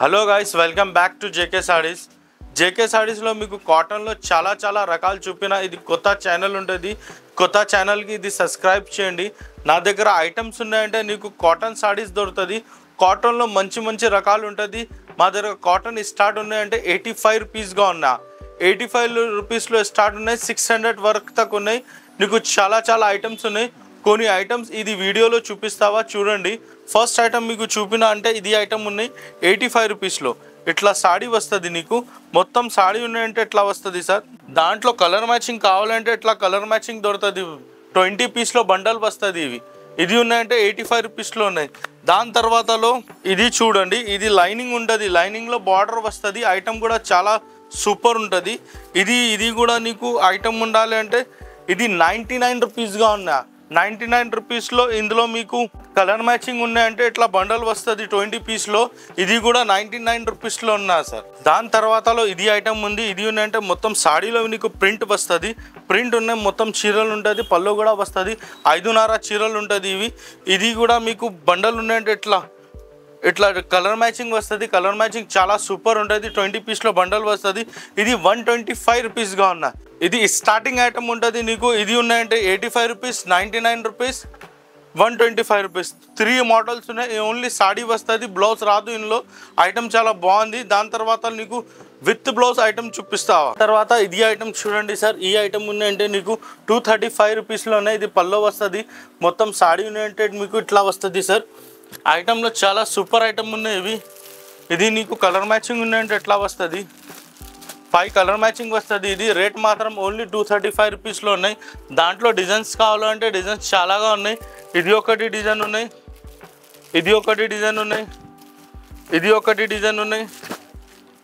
Hello guys, welcome back to JK sarees. JK సారీస్లో మీకు కాటన్లో చాలా రకాలు చూపిన. ఇది కొత్త ఛానల్ ఉంటుంది. కొత్త ఛానల్కి ఇది సబ్స్క్రైబ్ చేయండి. నా దగ్గర ఐటమ్స్ ఉన్నాయంటే నీకు కాటన్ సారీస్ దొరుకుతుంది. కాటన్లో మంచి రకాలు ఉంటుంది. మా దగ్గర కాటన్ స్టార్ట్ ఉన్నాయంటే 85 రూపీస్గా ఉన్నా. 85 రూపీస్లో స్టార్ట్ ఉన్నాయి. 600 వరకు తక్కువ ఉన్నాయి. నీకు చాలా ఐటమ్స్ ఉన్నాయి. కొన్ని ఐటమ్స్ ఇది వీడియోలో చూపిస్తావా చూడండి. ఫస్ట్ ఐటమ్ మీకు చూపిన అంటే ఇది ఐటమ్ ఉన్నాయి 85 రూపీస్లో. ఇట్లా సాడీ వస్తుంది. నీకు మొత్తం సాడీ ఉన్నాయంటే ఎట్లా వస్తుంది సార్. దాంట్లో కలర్ మ్యాచింగ్ కావాలంటే ఇట్లా కలర్ మ్యాచింగ్ దొరుకుతుంది. 20 పీస్లో బండల్ వస్తుంది. ఇది ఉన్నాయంటే 85 రూపీస్లో ఉన్నాయి. దాని తర్వాతలో ఇది చూడండి, ఇది లైనింగ్ ఉంటుంది. లైనింగ్లో బార్డర్ వస్తుంది. ఐటమ్ కూడా చాలా సూపర్ ఉంటుంది. ఇది కూడా నీకు ఐటమ్ ఉండాలి అంటే ఇది 99 రూపీస్గా ఉన్నా. 99 రూపీస్లో ఇందులో మీకు కలర్ మ్యాచింగ్ ఉన్నాయంటే ఇట్లా బండల్ వస్తుంది 20 పీస్లో. ఇది కూడా 99 రూపీస్లో ఉన్నా సార్. దాని తర్వాతలో ఇది ఐటమ్ ఉంది. ఇది ఉన్నాయంటే మొత్తం సాడీలో నీకు ప్రింట్ వస్తుంది. ప్రింట్ ఉన్నాయి, మొత్తం చీరలు ఉంటుంది. పళ్ళు కూడా వస్తుంది. 5.5 చీరలు ఉంటుంది. ఇది కూడా మీకు బండల్ ఉన్నాయంటే ఇట్లా కలర్ మ్యాచింగ్ వస్తుంది. కలర్ మ్యాచింగ్ చాలా సూపర్ ఉంటుంది. 20 పీస్లో బండల్ వస్తుంది. ఇది 125 రూపీస్గా ఉన్నా. ఇది స్టార్టింగ్ ఐటమ్ ఉంటుంది నీకు. ఇది ఉన్నాయంటే 85 రూపీస్, 99 రూపీస్, 125 రూపీస్. 3 మోడల్స్ ఉన్నాయి. ఓన్లీ సాడీ వస్తుంది, బ్లౌజ్ రాదు. ఇందులో ఐటమ్ చాలా బాగుంది. దాని తర్వాత నీకు విత్ బ్లౌజ్ ఐటమ్ చూపిస్తావా. తర్వాత ఇది ఐటమ్ చూడండి సార్. ఈ ఐటమ్ ఉన్నాయంటే నీకు 235 రూపీస్లో ఉన్నాయి. ఇది పల్లో వస్తుంది. మొత్తం సాడీ ఉన్నాయంటే మీకు ఇట్లా వస్తుంది సార్. ఐటమ్లో చాలా సూపర్ ఐటమ్ ఉన్నాయి. ఇది నీకు కలర్ మ్యాచింగ్ ఉన్నాయంటే ఎట్లా వస్తుంది. 5 కలర్ మ్యాచింగ్ వస్తుంది. ఇది రేట్ మాత్రం ఓన్లీ 235 రూపీస్లో ఉన్నాయి. దాంట్లో డిజైన్స్ కావాలంటే డిజైన్స్ చాలాగా ఉన్నాయి. ఇది ఒకటి డిజైన్ ఉన్నాయి, ఇది ఒకటి డిజైన్ ఉన్నాయి, ఇది ఒకటి డిజైన్ ఉన్నాయి,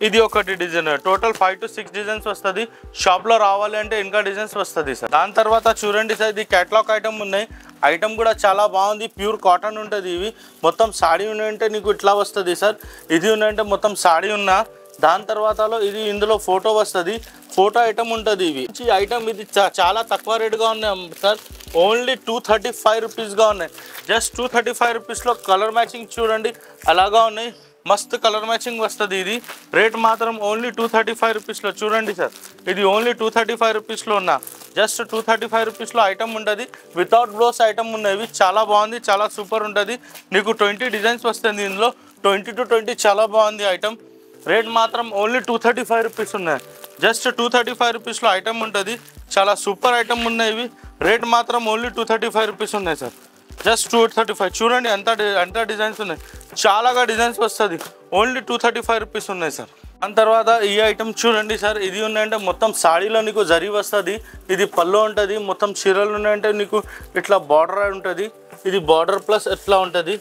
ఇది ఒకటి డిజైన్. టోటల్ 5 to 6 డిజైన్స్ వస్తుంది. షాప్లో రావాలి అంటే ఇంకా డిజైన్స్ వస్తుంది సార్. దాని తర్వాత చూడండి సార్, ఇది క్యాటలాగ్ ఐటమ్ ఉన్నాయి. ఐటమ్ కూడా చాలా బాగుంది. ప్యూర్ కాటన్ ఉంటుంది. ఇవి మొత్తం సాడీ ఉన్నాయంటే నీకు ఇట్లా వస్తుంది సార్. ఇది ఉన్నాయంటే మొత్తం సాడీ ఉన్నా. దాని తర్వాతలో ఇది ఇందులో ఫోటో వస్తుంది. ఫోటో ఐటమ్ ఉంటుంది. ఈ ఐటమ్ ఇది చాలా తక్కువ రేటుగా ఉన్నాయి సార్. ఓన్లీ 235 రూపీస్గా ఉన్నాయి. జస్ట్ 235 రూపీస్లో కలర్ మ్యాచింగ్ చూడండి అలాగా ఉన్నాయి. మస్తు కలర్ మ్యాచింగ్ వస్తుంది. ఇది రేట్ మాత్రం ఓన్లీ 235 రూపీస్లో చూడండి సార్. ఇది ఓన్లీ 235 రూపీస్లో ఉన్నా. జస్ట్ 235 రూపీస్లో ఐటమ్ ఉంటుంది. వితౌట్ బ్లౌజ్ ఐటమ్ ఉన్నాయి. చాలా బాగుంది, చాలా సూపర్ ఉంటుంది. నీకు 20 డిజైన్స్ వస్తుంది. ఇందులో 20 to 20 చాలా బాగుంది ఐటమ్. రేట్ మాత్రం ఓన్లీ 235 రూపీస్ ఉన్నాయి. జస్ట్ 235 రూపీస్లో ఐటమ్ ఉంటుంది. చాలా సూపర్ ఐటమ్ ఉన్నాయి. రేట్ మాత్రం ఓన్లీ 235 రూపీస్ ఉన్నాయి సార్. జస్ట్ 235. చూడండి ఎంత డిజైన్స్ ఉన్నాయి. చాలాగా డిజైన్స్ వస్తుంది. ఓన్లీ 235 రూపీస్ ఉన్నాయి సార్. దాని తర్వాత ఈ ఐటమ్ చూడండి సార్. ఇది ఉన్నాయంటే మొత్తం సాడీలో నీకు జరీ వస్తుంది. ఇది పళ్ళు ఉంటుంది. మొత్తం చీరలు ఉన్నాయంటే నీకు ఇట్లా బార్డర్ ఉంటుంది. ఇది బార్డర్ ప్లస్ ఎట్లా ఉంటుంది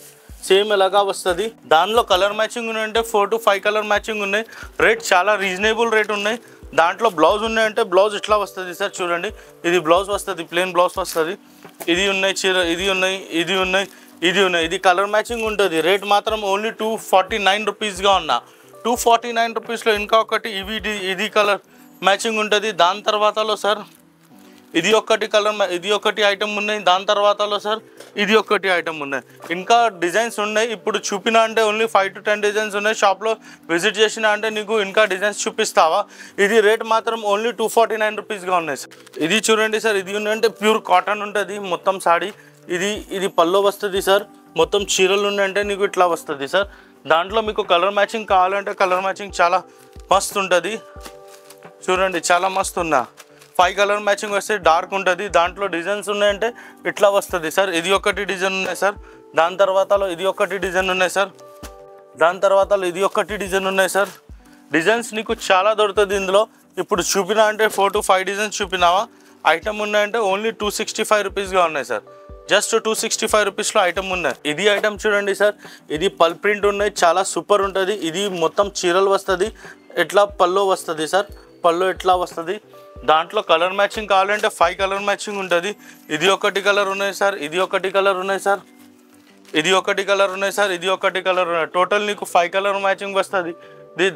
సేమ్ ఎలాగా వస్తుంది. దానిలో కలర్ మ్యాచింగ్ ఉన్నాయంటే 4 to 5 కలర్ మ్యాచింగ్ ఉన్నాయి. రేట్ చాలా రీజనబుల్ రేట్ ఉన్నాయి. దాంట్లో బ్లౌజ్ ఉన్నాయంటే బ్లౌజ్ ఇట్లా వస్తుంది సార్. చూడండి, ఇది బ్లౌజ్ వస్తుంది, ప్లెయిన్ బ్లౌజ్ వస్తుంది. ఇది ఉన్నాయి చీర, ఇది ఉన్నాయి, ఇది ఉన్నాయి, ఇది ఉన్నాయి. ఇది కలర్ మ్యాచింగ్ ఉంటుంది. రేట్ మాత్రం ఓన్లీ 249 రూపీస్గా ఉన్నా. 249 రూపీస్లో ఇంకా ఒకటి ఇది కలర్ మ్యాచింగ్ ఉంటుంది. దాని తర్వాతలో సార్ ఇది ఒకటి ఐటమ్ ఉన్నాయి. దాని తర్వాతలో సార్ ఇది ఒకటి ఐటమ్ ఉన్నాయి. ఇంకా డిజైన్స్ ఉన్నాయి. ఇప్పుడు చూపినా అంటే ఓన్లీ 5 to 10 డిజైన్స్ ఉన్నాయి. షాప్లో విజిట్ చేసినా అంటే నీకు ఇంకా డిజైన్స్ చూపిస్తావా. ఇది రేట్ మాత్రం ఓన్లీ 249 రూపీస్గా ఉన్నాయి సార్. ఇది చూడండి సార్. ఇది ఉన్నాయంటే ప్యూర్ కాటన్ ఉంటుంది. మొత్తం సాడీ ఇది పల్లో వస్తుంది సార్. మొత్తం చీరలు ఉన్నాయంటే నీకు ఇట్లా వస్తుంది సార్. దాంట్లో మీకు కలర్ మ్యాచింగ్ కావాలంటే కలర్ మ్యాచింగ్ చాలా మస్తు ఉంటుంది. చూడండి, చాలా మస్తు ఉన్నా. 5 కలర్ మ్యాచింగ్ వస్తే డార్క్ ఉంటుంది. దాంట్లో డిజైన్స్ ఉన్నాయంటే ఇట్లా వస్తుంది సార్. ఇది ఒకటి డిజైన్ ఉన్నాయి సార్. దాని తర్వాతలో ఇది ఒకటి డిజైన్ ఉన్నాయి సార్. దాని తర్వాతలో ఇది ఒకటి డిజైన్ ఉన్నాయి సార్. డిజైన్స్ నీకు చాలా దొరుకుతుంది ఇందులో. ఇప్పుడు చూపినా అంటే 4 to 5 డిజైన్స్ చూపినావా. ఐటమ్ ఉన్నాయంటే ఓన్లీ 265 రూపీస్గా ఉన్నాయి సార్. జస్ట్ 265 రూపీస్లో ఐటమ్ ఉన్నాయి. ఇది ఐటమ్ చూడండి సార్. ఇది పల్ ప్రింట్ ఉన్నాయి. చాలా సూపర్ ఉంటుంది. ఇది మొత్తం చీరలు వస్తుంది. ఎట్లా పల్లో వస్తుంది సార్. పల్లో ఎట్లా వస్తుంది. దాంట్లో కలర్ మ్యాచింగ్ కావాలంటే 5 కలర్ మ్యాచింగ్ ఉంటుంది. ఇది ఒకటి కలర్ ఉన్నాయి సార్. ఇది ఒకటి కలర్ ఉన్నాయి సార్. ఇది ఒకటి కలర్ ఉన్నాయి సార్. ఇది ఒకటి కలర్ ఉన్నాయి. టోటల్ నీకు 5 కలర్ మ్యాచింగ్ వస్తుంది.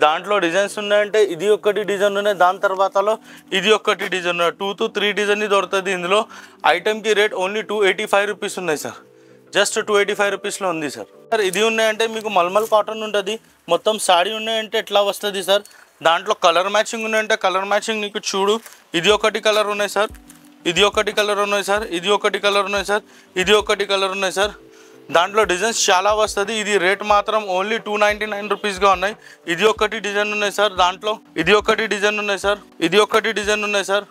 దాంట్లో డిజైన్స్ ఉన్నాయంటే ఇది ఒకటి డిజైన్ ఉన్నాయి. దాని తర్వాతలో ఇది ఒకటి డిజైన్ ఉన్నాయి. 2 to 3 డిజైన్ దొరుకుతుంది ఇందులో. ఐటమ్కి రేట్ ఓన్లీ 285 రూపీస్ ఉన్నాయి సార్. జస్ట్ 285 రూపీస్లో ఉంది సార్. సార్ ఇది ఉన్నాయంటే మీకు మల్మల్ కాటన్ ఉంటుంది, మొత్తం సాడీ ఉన్నాయంటే ఎట్లా వస్తుంది సార్. దాంట్లో కలర్ మ్యాచింగ్ ఉన్నాయంటే కలర్ మ్యాచింగ్ నీకు చూడు, ఇది ఒకటి కలర్ ఉన్నాయి సార్, ఇది ఒకటి కలర్ ఉన్నాయి సార్, ఇది ఒకటి కలర్ ఉన్నాయి సార్, ఇది ఒకటి కలర్ ఉన్నాయి సార్. దాంట్లో డిజైన్స్ చాలా వస్తుంది. ఇది రేట్ మాత్రం ఓన్లీ 299 రూపీస్గా ఉన్నాయి. ఇది ఒకటి డిజైన్ ఉన్నాయి సార్, దాంట్లో ఇది ఒకటి డిజైన్ ఉన్నాయి సార్, ఇది ఒకటి డిజైన్ ఉన్నాయి సార్,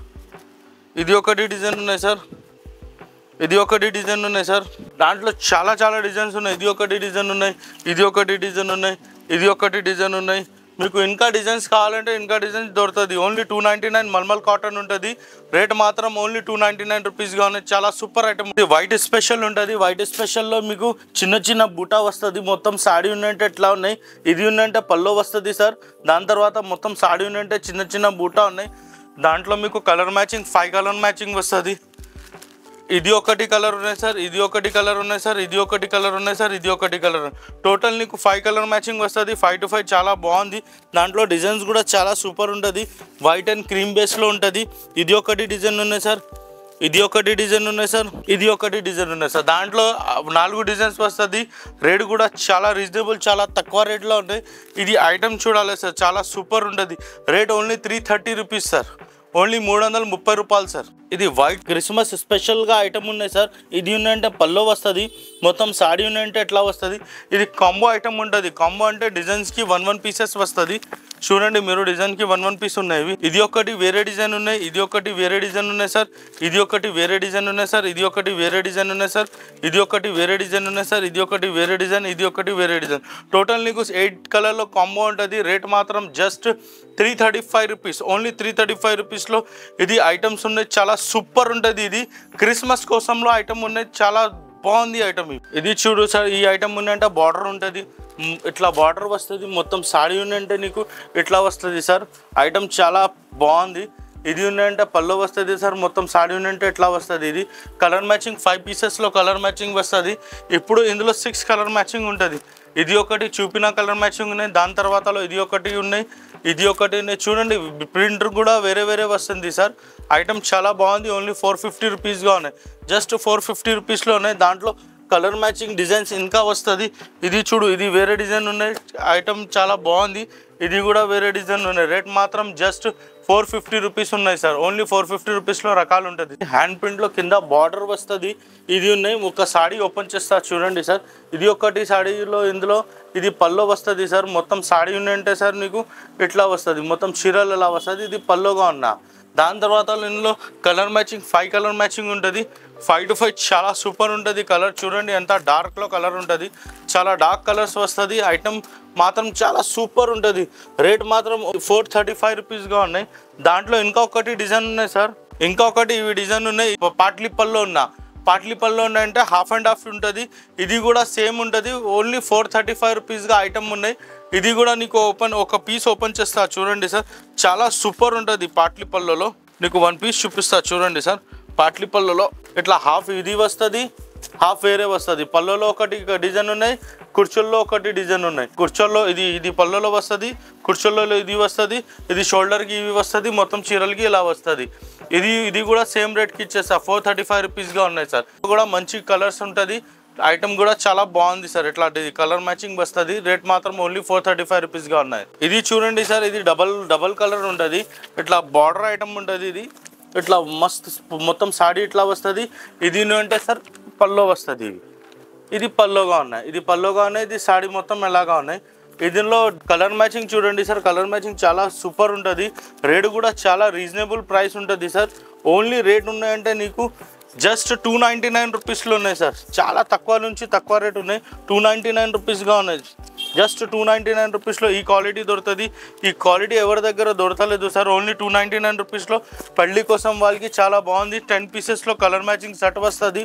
ఇది ఒకటి డిజైన్ ఉన్నాయి సార్, ఇది ఒకటి డిజైన్ ఉన్నాయి సార్. దాంట్లో చాలా చాలా డిజైన్స్ ఉన్నాయి. ఇది ఒకటి డిజైన్ ఉన్నాయి, ఇది ఒకటి డిజైన్ ఉన్నాయి, ఇది ఒకటి డిజైన్ ఉన్నాయి. మీకు ఇంకా డిజైన్స్ కావాలంటే ఇంకా డిజైన్స్ దొరుకుతుంది. ఓన్లీ 299 మల్మల్ కాటన్ ఉంటుంది. రేట్ మాత్రం ఓన్లీ 299 రూపీస్గా ఉన్నాయి. చాలా సూపర్ ఐటమ్. ఇది వైట్ స్పెషల్ ఉంటుంది. వైట్ స్పెషల్లో మీకు చిన్న చిన్న బూటా వస్తుంది. మొత్తం సాడీ ఉన్నంటే ఎట్లా ఉన్నాయి, ఇది ఉన్నంటే పల్లో వస్తుంది సార్. దాని తర్వాత మొత్తం సాడీ ఉన్నంటే చిన్న చిన్న బూటా ఉన్నాయి. దాంట్లో మీకు కలర్ మ్యాచింగ్ 5 కలర్ మ్యాచింగ్ వస్తుంది. ఇది ఒకటి కలర్ ఉన్నాయి సార్, ఇది ఒకటి కలర్ ఉన్నాయి సార్, ఇది ఒకటి కలర్ ఉన్నాయి సార్, ఇది ఒకటి కలర్. టోటల్ నీకు 5 కలర్ మ్యాచింగ్ వస్తుంది. 5 to 5 చాలా బాగుంది. దాంట్లో డిజైన్స్ కూడా చాలా సూపర్ ఉంటుంది. వైట్ అండ్ క్రీమ్ బేస్లో ఉంటుంది. ఇది ఒకటి డిజైన్ ఉన్నాయి సార్, ఇది ఒకటి డిజైన్ ఉన్నాయి సార్, ఇది ఒకటి డిజైన్ ఉన్నాయి సార్. దాంట్లో 4 డిజైన్స్ వస్తుంది. రేట్ కూడా చాలా రీజనబుల్, చాలా తక్కువ రేట్లో ఉంటాయి. ఇది ఐటమ్ చూడాలి సార్, చాలా సూపర్ ఉంటుంది. Rate only 330 rupees sir, only 330 రూపాయలు సార్. ఇది వైట్ క్రిస్మస్ స్పెషల్గా ఐటమ్ ఉన్నాయి సార్. ఇది ఉన్నాయంటే పల్లో వస్తుంది, మొత్తం సాడీ ఉన్నాయంటే ఎట్లా వస్తుంది. ఇది కాంబో ఐటమ్ ఉంటుంది. కాంబో అంటే డిజైన్స్కి 1 పీసెస్ వస్తుంది. చూడండి మీరు, డిజైన్కి 1 పీస్ ఉన్నాయి. ఇది ఒకటి వేరే డిజైన్ ఉన్నాయి, ఇది ఒకటి వేరే డిజైన్ ఉన్నాయి సార్, ఇది ఒకటి వేరే డిజైన్ ఉన్నాయి సార్, ఇది ఒకటి వేరే డిజైన్ ఉన్నాయి సార్, ఇది ఒకటి వేరే డిజైన్ ఉన్నాయి సార్, ఇది ఒకటి వేరే డిజైన్, ఇది ఒకటి వేరే డిజైన్. టోటల్ నీకు 8 కలర్లో కాంబో ఉంటుంది. రేట్ మాత్రం జస్ట్ 335 రూపీస్, ఓన్లీ 335 రూపీస్లో ఇది ఐటమ్స్ ఉన్నాయి. చాలా సూపర్ ఉంటుంది. ఇది క్రిస్మస్ కోసంలో ఐటమ్ ఉన్నాయి. చాలా బాగుంది ఐటమ్. ఇది చూడు సార్, ఈ ఐటమ్ ఉన్నాయంటే బార్డర్ ఉంటుంది, ఇట్లా బార్డర్ వస్తుంది. మొత్తం సాడీ ఉందంటే నీకు ఇట్లా వస్తుంది సార్. ఐటమ్ చాలా బాగుంది. ఇది ఉన్నాయంటే పల్లో వస్తుంది సార్, మొత్తం సాడీ ఉందంటే ఎట్లా వస్తుంది. ఇది కలర్ మ్యాచింగ్ 5 పీసెస్లో కలర్ మ్యాచింగ్ వస్తుంది. ఇప్పుడు ఇందులో 6 కలర్ మ్యాచింగ్ ఉంటుంది. ఇది ఒకటి చూపిన కలర్ మ్యాచింగ్ ఉన్నాయి. దాని తర్వాతలో ఇది ఒకటి ఉన్నాయి, ఇది ఒకటి ఉన్నాయి. చూడండి ప్రింటర్ కూడా వేరే వేరే వస్తుంది సార్. ఐటమ్ చాలా బాగుంది. ఓన్లీ 450 రూపీస్గా ఉన్నాయి. జస్ట్ 450 రూపీస్లో ఉన్నాయి. దాంట్లో కలర్ మ్యాచింగ్ డిజైన్స్ ఇంకా వస్తుంది. ఇది చూడు, ఇది వేరే డిజైన్ ఉన్నాయి. ఐటమ్ చాలా బాగుంది. ఇది కూడా వేరే డిజైన్ ఉన్నాయి. రేట్ మాత్రం జస్ట్ 450 రూపీస్ ఉన్నాయి సార్. ఓన్లీ 450 రూపీస్లో రకాలు ఉంటుంది. హ్యాండ్ ప్రింట్లో కింద బార్డర్ వస్తుంది. ఇది ఉన్నాయి. ఒక సాడీ ఓపెన్ చేస్తా చూడండి సార్. ఇది ఒకటి సాడీలో, ఇందులో ఇది పల్లో వస్తుంది సార్. మొత్తం సాడీ ఉన్నాయంటే సార్ నీకు ఇట్లా వస్తుంది, మొత్తం చీరలు ఎలా వస్తుంది. ఇది పల్లోగా ఉన్నా. దాని తర్వాత ఇందులో కలర్ మ్యాచింగ్ 5 కలర్ మ్యాచింగ్ ఉంటుంది. 5 to 5 చాలా సూపర్ ఉంటుంది. కలర్ చూడండి ఎంత డార్క్లో కలర్ ఉంటుంది. చాలా డార్క్ కలర్స్ వస్తుంది. ఐటమ్ మాత్రం చాలా సూపర్ ఉంటుంది. రేట్ మాత్రం 435 రూపీస్గా ఉన్నాయి. దాంట్లో ఇంకొకటి డిజైన్ ఉన్నాయి సార్. ఇంకొకటి ఇవి డిజైన్ ఉన్నాయి. పాట్లీ పల్లో ఉన్నా, పాట్లీ పల్లో ఉన్నాయంటే హాఫ్ అండ్ హాఫ్ ఉంటుంది. ఇది కూడా సేమ్ ఉంటుంది. ఓన్లీ 435 రూపీస్గా ఐటమ్ ఉన్నాయి. ఇది కూడా నీకు ఒక పీస్ ఓపెన్ చేస్తా చూడండి సార్. చాలా సూపర్ ఉంటుంది. పాట్లీ పల్లోలో నీకు 1 పీస్ చూపిస్తా చూడండి సార్. పాట్లీ పల్లోలో ఇట్లా హాఫ్ ఇది వస్తుంది, హాఫ్ వేరే వస్తుంది. పల్లోలో ఒకటి డిజైన్ ఉన్నాయి, కుర్చీల్లో ఒకటి డిజైన్ ఉన్నాయి. కుర్చీల్లో ఇది పల్లోలో వస్తుంది, కుర్చీల్లో ఇది వస్తుంది, ఇది షోల్డర్కి ఇవి వస్తుంది, మొత్తం చీరలకి ఇలా వస్తుంది. ఇది కూడా సేమ్ రేట్కి ఇచ్చేస్తా. 435 రూపీస్గా ఉన్నాయి సార్. కూడా మంచి కలర్స్ ఉంటుంది. ఐటమ్ కూడా చాలా బాగుంది సార్. ఇట్లాంటిది కలర్ మ్యాచింగ్ వస్తుంది. రేట్ మాత్రం ఓన్లీ 435 రూపీస్గా ఉన్నాయి. ఇది చూడండి సార్, ఇది డబల్ కలర్ ఉంటుంది. ఇట్లా బార్డర్ ఐటమ్ ఉంటుంది. ఇది ఇట్లా మస్త్ మొత్తం సాడీ ఇట్లా వస్తుంది. ఇది అంటే సార్ పల్లో వస్తుంది. ఇది పల్లోగా ఉన్నాయి, ఇది పల్లోగా ఉన్నాయి. ఇది సాడీ మొత్తం ఎలాగా ఉన్నాయి. ఇదిలో కలర్ మ్యాచింగ్ చూడండి సార్. కలర్ మ్యాచింగ్ చాలా సూపర్ ఉంటుంది. రేట్ కూడా చాలా రీజనబుల్ ప్రైస్ ఉంటుంది సార్. ఓన్లీ రేట్ ఉన్నాయంటే నీకు జస్ట్ 299 రూపీస్లో ఉన్నాయి సార్. చాలా తక్కువ నుంచి తక్కువ రేట్ ఉన్నాయి. 299 రూపీస్గా ఉన్నాయి. జస్ట్ 299 రూపీస్లో ఈ క్వాలిటీ దొరుకుతుంది. ఈ క్వాలిటీ ఎవరి దగ్గర దొరకలేదు సార్. ఓన్లీ 299 రూపీస్లో పెళ్లి కోసం వాళ్ళకి చాలా బాగుంది. 10 పీసెస్లో కలర్ మ్యాచింగ్ సెట్ వస్తుంది.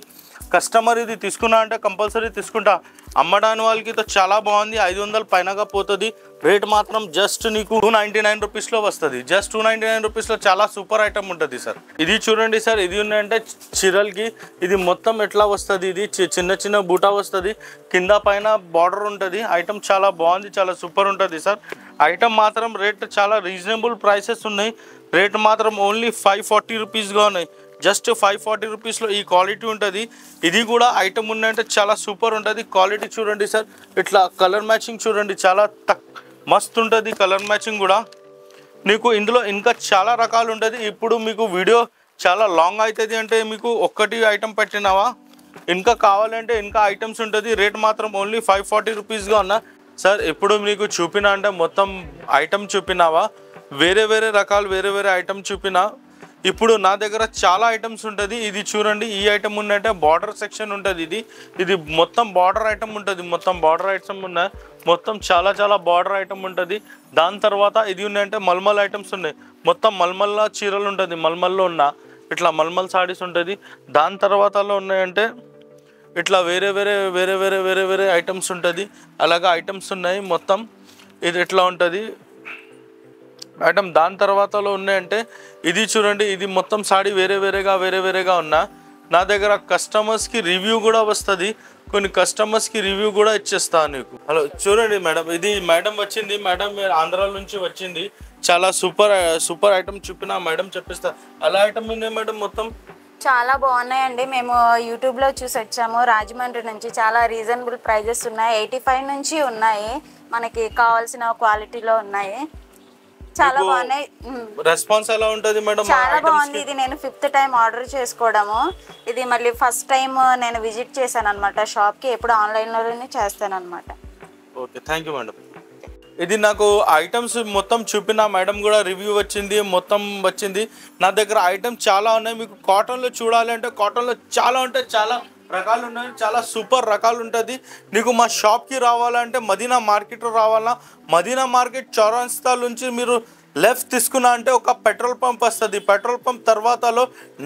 కస్టమర్ ఇది తీసుకున్నా అంటే కంపల్సరీ తీసుకుంటా. అమ్మడానికి వాళ్ళకి చాలా బాగుంది. 500 పైనగా పోతుంది. రేట్ మాత్రం జస్ట్ నీకు 299 రూపీస్లో వస్తుంది. జస్ట్ 299 రూపీస్లో చాలా సూపర్ ఐటమ్ ఉంటుంది సార్. ఇది చూడండి సార్, ఇది ఉన్నాయంటే చీరలకి ఇది మొత్తం ఎట్లా వస్తుంది. ఇది చిన్న చిన్న బూటా వస్తుంది, కింద పైన బార్డర్ ఉంటుంది. ఐటమ్ చాలా బాగుంది, చాలా సూపర్ ఉంటుంది సార్. ఐటమ్ మాత్రం రేట్ చాలా రీజనబుల్ ప్రైసెస్ ఉన్నాయి. రేట్ మాత్రం ఓన్లీ 540 రూపీస్గా ఉన్నాయి. జస్ట్ 540 రూపీస్లో ఈ క్వాలిటీ ఉంటుంది. ఇది కూడా ఐటమ్ ఉన్నాయంటే చాలా సూపర్ ఉంటుంది. క్వాలిటీ చూడండి సార్, ఇట్లా కలర్ మ్యాచింగ్ చూడండి, చాలా మస్తు ఉంటుంది కలర్ మ్యాచింగ్ కూడా. మీకు ఇందులో ఇంకా చాలా రకాలు ఉంటుంది. ఇప్పుడు మీకు వీడియో చాలా లాంగ్ అవుతుంది అంటే మీకు ఒక్కటి ఐటమ్ పెట్టినావా, ఇంకా కావాలంటే ఇంకా ఐటమ్స్ ఉంటుంది. రేట్ మాత్రం ఓన్లీ 540 రూపీస్గా ఉన్నా సార్. ఇప్పుడు మీకు చూపినా అంటే మొత్తం ఐటమ్ చూపినావా, వేరే వేరే రకాలు వేరే వేరే ఐటమ్ చూపినా. ఇప్పుడు నా దగ్గర చాలా ఐటమ్స్ ఉంటుంది. ఇది చూడండి, ఈ ఐటమ్ ఉన్నట్టే బార్డర్ సెక్షన్ ఉంటుంది. ఇది మొత్తం బార్డర్ ఐటమ్ ఉంటుంది. మొత్తం బార్డర్ ఐటమ్ ఉన్నాయి, మొత్తం చాలా చాలా బార్డర్ ఐటమ్ ఉంటుంది. దాని తర్వాత ఇది ఉన్నాయంటే మల్మల్ ఐటమ్స్ ఉన్నాయి. మొత్తం మల్మల్ల చీరలు ఉంటుంది, మల్మల్లో ఉన్న ఇట్లా మల్మల్ సారీస్ ఉంటుంది. దాని తర్వాతలో ఉన్నాయంటే ఇట్లా వేరే వేరే వేరే వేరే వేరే వేరే ఐటమ్స్ ఉంటుంది. అలాగా ఐటమ్స్ ఉన్నాయి మొత్తం. ఇది ఎట్లా ఉంటుంది ఐటమ్. దాని తర్వాతలో ఉన్నాయంటే ఇది చూడండి, ఇది మొత్తం సాడీ వేరే వేరేగా ఉన్నా. నా దగ్గర కస్టమర్స్కి రివ్యూ కూడా వస్తుంది, కొన్ని కస్టమర్స్కి రివ్యూ కూడా ఇచ్చేస్తాను నీకు. హలో చూడండి మేడం, ఇది మేడం వచ్చింది, మేడం ఆంధ్ర నుంచి వచ్చింది. చాలా సూపర్ ఐటమ్ చూపిన మేడం చెప్పిస్తా. అలా ఐటమ్ ఉన్నాయి మేడం మొత్తం చాలా బాగున్నాయండి. మేము యూట్యూబ్లో చూసి వచ్చాము, రాజమండ్రి నుంచి. చాలా రీజనబుల్ ప్రైజెస్ ఉన్నాయి, 85 నుంచి ఉన్నాయి, మనకి కావాల్సిన క్వాలిటీలో ఉన్నాయి. చాలా బాగున్నాయి. రెస్పాన్స్ ఎలా ఉంటుంది మేడం? చాలా బాగుంది. ఇది నేను 5th టైం ఆర్డర్ చేసుకోవడము. ఇది మళ్ళీ ఫస్ట్ టైం నేను విజిట్ చేశాను అనమాట షాప్కి. ఎప్పుడు ఆన్లైన్లోనే చేస్తాను అనమాట. Okay, thank you madam. ఇది నాకు ఐటమ్స్ మొత్తం చూపిన మేడం కూడా రివ్యూ వచ్చింది, మొత్తం వచ్చింది. నా దగ్గర ఐటమ్ చాలా ఉన్నాయి. మీకు కాటన్లో చూడాలి అంటే కాటన్లో చాలా ఉంటాయి, చాలా రకాలు ఉన్నాయి, చాలా సూపర్ రకాలు ఉంటుంది. నీకు మా షాప్కి రావాలంటే మదీనా మార్కెట్లో రావాలా. మదీనా మార్కెట్ చౌరస్తా నుంచి మీరు లెఫ్ట్ తీసుకున్నా అంటే ఒక పెట్రోల్ పంప్ వస్తుంది. పెట్రోల్ పంప్ తర్వాతలో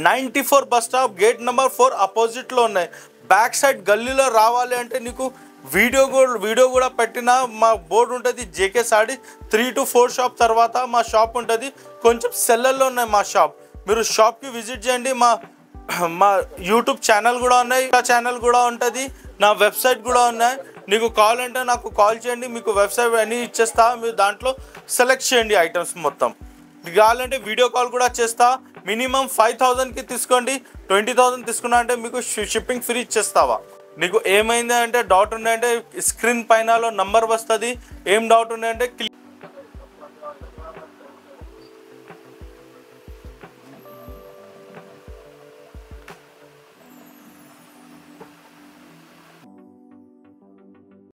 94 బస్ స్టాప్, గేట్ నెంబర్ 4 అపోజిట్లో ఉన్నాయి. బ్యాక్ సైడ్ గల్లీలో రావాలి అంటే నీకు వీడియో కూడా పెట్టిన మా బోర్డు ఉంటుంది. జేకే సాడీ 3 to 4 షాప్ తర్వాత మా షాప్ ఉంటుంది. కొంచెం సెల్లర్లో ఉన్నాయి మా షాప్. మీరు షాప్కి విజిట్ చేయండి. మా యూట్యూబ్ ఛానల్ కూడా ఉన్నాయి, ఛానల్ కూడా ఉంటుంది, నా వెబ్సైట్ కూడా ఉన్నాయి. నీకు కావాలంటే నాకు కాల్ చేయండి, మీకు వెబ్సైట్ అన్నీ ఇచ్చేస్తా. మీరు దాంట్లో సెలెక్ట్ చేయండి ఐటమ్స్ మొత్తం. మీకు కావాలంటే వీడియో కాల్ కూడా చేస్తా. మినిమం 5000కి తీసుకోండి, 20,000 తీసుకున్నా అంటే మీకు షిప్పింగ్ ఫ్రీ ఇచ్చేస్తావా. నీకు ఏమైంది అంటే డౌట్ ఉన్నాయంటే స్క్రీన్ పైనలో నంబర్ వస్తుంది. ఏం డౌట్ ఉన్నాయంటే